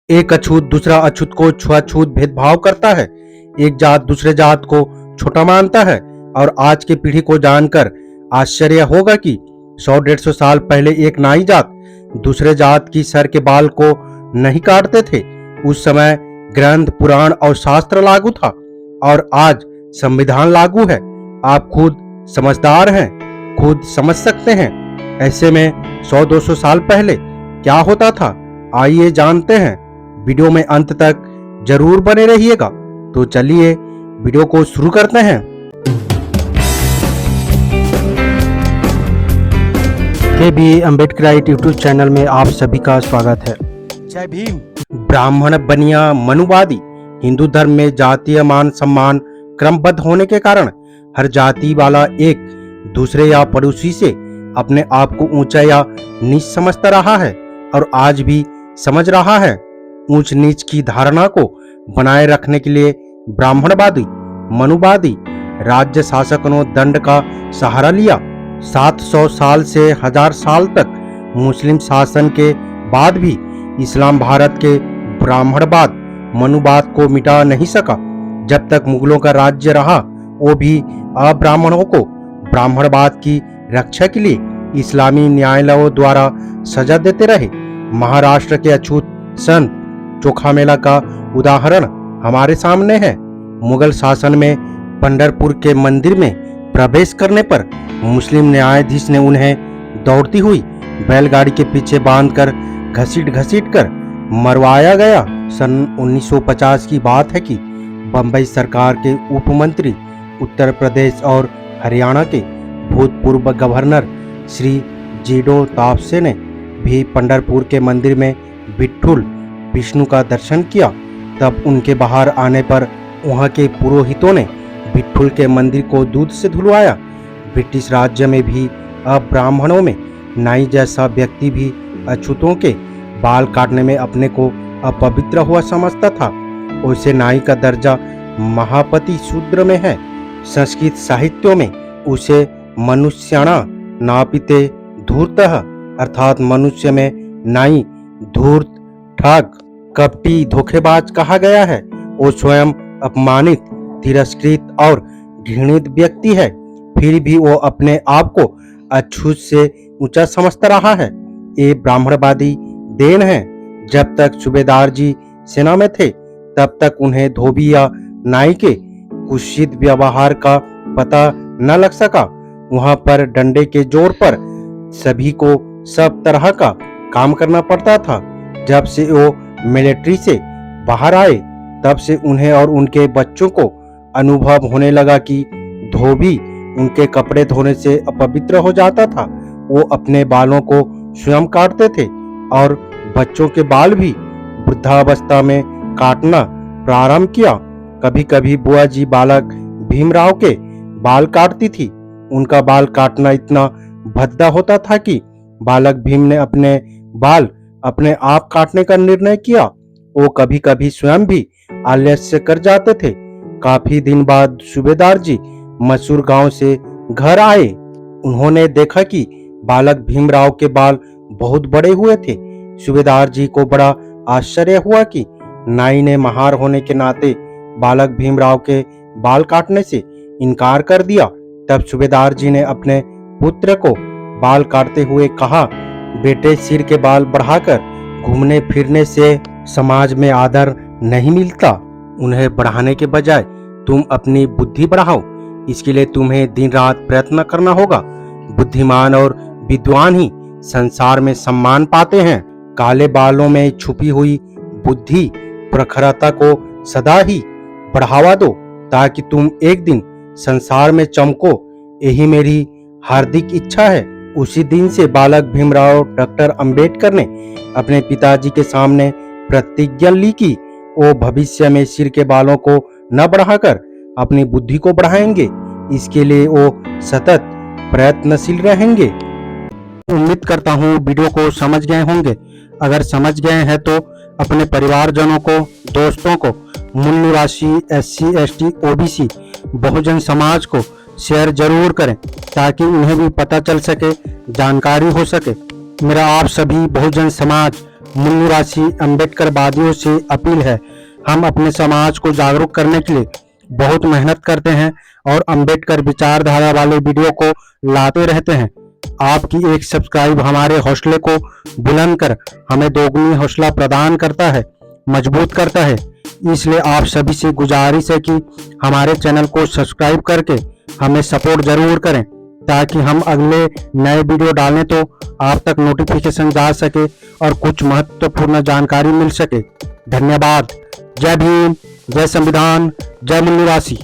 एक अछूत दूसरा अछूत को छुआछूत भेदभाव करता है। एक जात दूसरे जात को छोटा मानता है। और आज की पीढ़ी को जानकर आश्चर्य होगा कि 100-150 साल पहले एक नाई जात दूसरे जात की सर के बाल को नहीं काटते थे। उस समय ग्रंथ, पुराण और शास्त्र लागू था और आज संविधान लागू है। आप खुद समझदार हैं, खुद समझ सकते हैं। ऐसे में 100-200 साल पहले क्या होता था, आइए जानते हैं। वीडियो में अंत तक जरूर बने रहिएगा। तो चलिए वीडियो को शुरू करते हैं। के.बी. अम्बेडकराइट यूट्यूब चैनल में आप सभी का स्वागत है। जय भीम। ब्राह्मण बनिया मनुवादी हिंदू धर्म में जातीय मान सम्मान क्रमबद्ध होने के कारण हर जाति वाला एक दूसरे या पड़ोसी से अपने आप को ऊंचा या नीच समझता रहा है और आज भी समझ रहा है। ऊंच नीच की धारणा को बनाए रखने के लिए ब्राह्मणवादी मनुवादी राज्य शासकों ने दंड का सहारा लिया। 700 साल से 1000 साल तक मुस्लिम शासन के बाद भी इस्लाम भारत के ब्राह्मणवाद मनुवाद को मिटा नहीं सका। जब तक मुगलों का राज्य रहा वो भी अब्राह्मणों को ब्राह्मणवाद की रक्षा के लिए इस्लामी न्यायालयों द्वारा सजा देते रहे। महाराष्ट्र के अछूत संत चोखामेला का उदाहरण हमारे सामने है। मुगल शासन में पंढरपुर के मंदिर में प्रवेश करने पर मुस्लिम न्यायाधीश ने उन्हें दौड़ती हुई बैलगाड़ी के पीछे बांधकर घसीट कर मरवाया गया। सन 1950 की बात है कि बंबई सरकार के उप मंत्री, उत्तर प्रदेश और हरियाणा के भूतपूर्व गवर्नर श्री जीडो तापसे ने भी पंढरपुर के मंदिर में विठुल विष्णु का दर्शन किया। तब उनके बाहर आने पर वहां के पुरोहितों ने विठुल के मंदिर को दूध से धुलवाया। ब्रिटिश राज्य में भी अब ब्राह्मणों में नाई जैसा व्यक्ति भी अछूतों के बाल काटने में अपने को अपवित्र हुआ समझता था। उसे नाई का दर्जा महापति शूद्र में है। संस्कृत साहित्यों में उसे मनुष्याणा नापिते धूर्तः अर्थात मनुष्य में नाई धूर्त, ठग, कपटी, धोखेबाज कहा गया है। वो स्वयं अपमानित, तिरस्कृत और घृणित व्यक्ति है, फिर भी वो अपने आप को अछूत से ऊंचा समझता रहा है। ये ब्राह्मणवादी देन है। जब तक सूबेदार जी सेना में थे तब तक उन्हें धोबी या नाई के कुत्सित व्यवहार का पता न लग सका। वहां पर डंडे के जोर पर सभी को सब तरह का काम करना पड़ता था। जब से वो मिलिट्री से बाहर आए तब से उन्हें और उनके बच्चों को अनुभव होने लगा कि धोबी उनके कपड़े धोने से अपवित्र हो जाता था। वो अपने बालों को स्वयं काटते थे और बच्चों के बाल भी वृद्धावस्था में काटना प्रारंभ किया। कभी कभी बुआ जी बालक भीमराव के बाल काटती थी। उनका बाल काटना इतना भद्दा होता था कि बालक भीम ने अपने बाल अपने आप काटने का निर्णय किया। वो कभी कभी स्वयं भी आलस्य कर जाते थे। काफी दिन बाद सूबेदार जी मसूर गांव से घर आए। उन्होंने देखा कि बालक भीमराव के बाल बहुत बड़े हुए थे। सूबेदार जी को बड़ा आश्चर्य हुआ कि नाई ने महार होने के नाते बालक भीमराव के बाल काटने से इनकार कर दिया। तब सूबेदार जी ने अपने पुत्र को बाल काटते हुए कहा, बेटे, सिर के बाल बढ़ाकर घूमने फिरने से समाज में आदर नहीं मिलता। उन्हें बढ़ाने के बजाय तुम अपनी बुद्धि बढ़ाओ। इसके लिए तुम्हें दिन रात प्रयत्न करना होगा। बुद्धिमान और विद्वान ही संसार में सम्मान पाते हैं। काले बालों में छुपी हुई बुद्धि प्रखरता को सदा ही बढ़ावा दो ताकि तुम एक दिन संसार में चमको। यही मेरी हार्दिक इच्छा है। उसी दिन से बालक भीमराव डॉक्टर अंबेडकर ने अपने पिताजी के सामने प्रतिज्ञा ली कि वो भविष्य में सिर के बालों को न बढ़ाकर अपनी बुद्धि को बढ़ाएंगे। इसके लिए वो सतत प्रयत्नशील रहेंगे। उम्मीद करता हूँ वीडियो को समझ गए होंगे। अगर समझ गए हैं तो अपने परिवारजनों को, दोस्तों को, मूल्य राशि, SC, ST, OBC, Bahujan Samaj को शेयर जरूर करें ताकि उन्हें भी पता चल सके, जानकारी हो सके। मेरा आप सभी बहुजन समाज मुन्नू राशि अम्बेडकरवादियों से अपील है, हम अपने समाज को जागरूक करने के लिए बहुत मेहनत करते हैं और अम्बेडकर विचारधारा वाले वीडियो को लाते रहते हैं। आपकी एक सब्सक्राइब हमारे हौसले को बुलंद कर हमें दोगुनी हौसला प्रदान करता है, मजबूत करता है। इसलिए आप सभी से गुजारिश है कि हमारे चैनल को सब्सक्राइब करके हमें सपोर्ट जरूर करें, ताकि हम अगले नए वीडियो डालें तो आप तक नोटिफिकेशन जा सके और कुछ महत्वपूर्ण जानकारी मिल सके। धन्यवाद। जय भीम, जय संविधान, जय मुन्नू राशि।